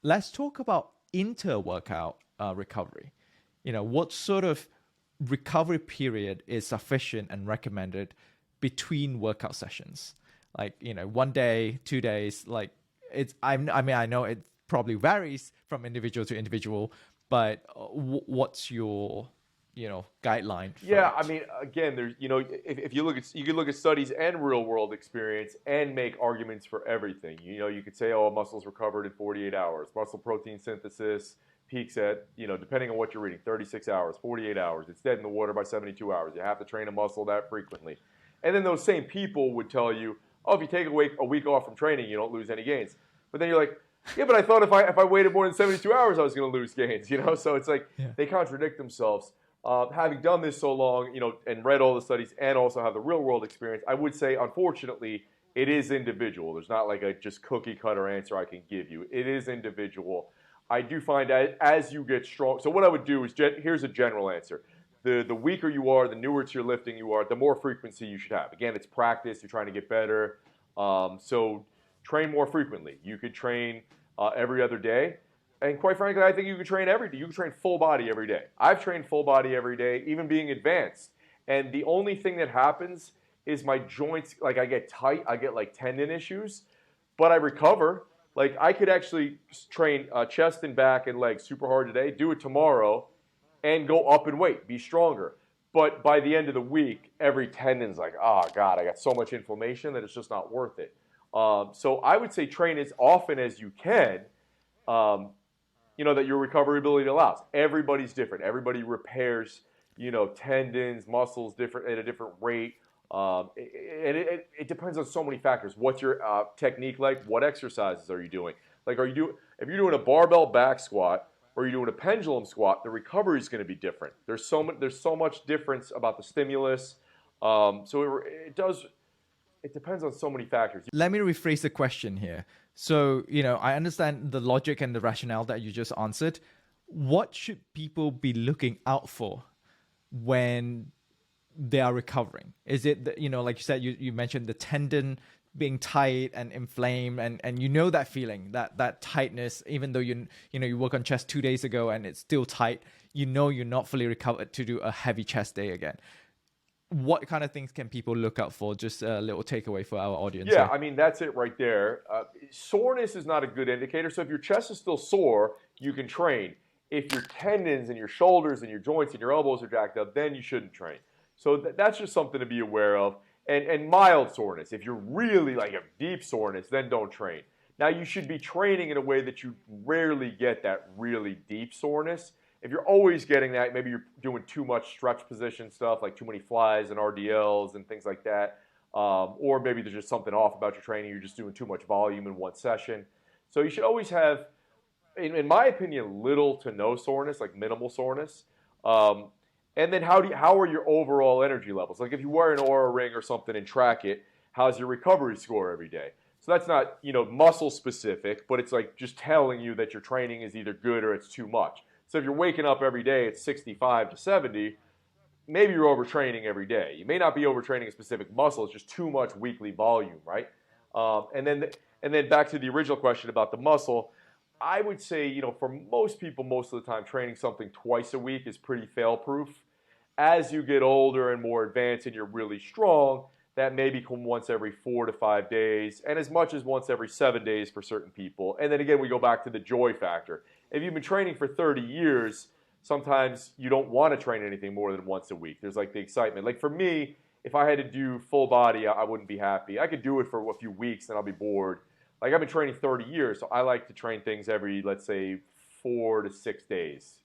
Let's talk about inter-workout recovery. What sort of recovery period is sufficient and recommended between workout sessions? Like, 1 day, 2 days, like I know it probably varies from individual to individual, but what's your, guideline for Yeah, I it? mean, again, there's, if you look at, you can look at studies and real world experience and make arguments for everything. You could say, oh, muscles recovered in 48 hours. Muscle protein synthesis peaks at, depending on what you're reading, 36 hours, 48 hours. It's dead in the water by 72 hours. You have to train a muscle that frequently. And then those same people would tell you, oh, if you take a week off from training, you don't lose any gains. But then you're like, yeah, but I thought if I waited more than 72 hours, I was going to lose gains, So it's like Yeah. they contradict themselves. Having done this so long, and read all the studies and also have the real world experience, I would say, unfortunately, it is individual. There's not like a just cookie cutter answer I can give you. It is individual. I do find that as you get strong, so what I would do is, here's a general answer. The weaker you are, the newer to your lifting you are, the more frequency you should have. Again, it's practice. You're trying to get better. So train more frequently. You could train every other day. And quite frankly, I think you can train every day. You can train full body every day. I've trained full body every day, even being advanced. And the only thing that happens is my joints, like I get tight, I get like tendon issues, but I recover. Like I could actually train chest and back and legs super hard today, do it tomorrow, and go up in weight, be stronger. But by the end of the week, every tendon's like, oh God, I got so much inflammation that it's just not worth it. So I would say train as often as you can. Um, that your recovery ability allows. Everybody's different. Everybody repairs, tendons, muscles different at a different rate. It depends on so many factors. What's your technique like? What exercises are you doing? Like, if you're doing a barbell back squat or you're doing a pendulum squat, the recovery is going to be different. There's so much difference about the stimulus. It depends on so many factors. Let me rephrase the question here. So, I understand the logic and the rationale that you just answered. What should people be looking out for when they are recovering? Is it, like you said, you mentioned the tendon being tight and inflamed, and that feeling, that tightness, even though you work on chest 2 days ago and it's still tight, you're not fully recovered to do a heavy chest day again. What kind of things can people look out for? Just a little takeaway for our audience Yeah, here. I mean, that's it right there. Soreness is not a good indicator. So if your chest is still sore, you can train. If your tendons and your shoulders and your joints and your elbows are jacked up, then you shouldn't train. So that's just something to be aware of. And mild soreness. If you're really like a deep soreness, then don't train. Now, you should be training in a way that you rarely get that really deep soreness. If you're always getting that, maybe you're doing too much stretch position stuff, like too many flies and RDLs and things like that. Or maybe there's just something off about your training. You're just doing too much volume in one session. So you should always have, in my opinion, little to no soreness, like minimal soreness. And then how are your overall energy levels? Like if you wear an Aura ring or something and track it, how's your recovery score every day? So that's not, muscle specific, but it's like just telling you that your training is either good or it's too much. So if you're waking up every day at 65 to 70, maybe you're overtraining every day. You may not be overtraining a specific muscle; it's just too much weekly volume, right? And then back to the original question about the muscle, I would say, for most people, most of the time, training something twice a week is pretty fail-proof. As you get older and more advanced and you're really strong, that may become once every 4 to 5 days, and as much as once every 7 days for certain people. And then again, we go back to the joy factor. If you've been training for 30 years, sometimes you don't want to train anything more than once a week. There's like the excitement. Like for me, if I had to do full body, I wouldn't be happy. I could do it for a few weeks, and I'll be bored. Like I've been training 30 years, so I like to train things every, let's say, 4 to 6 days,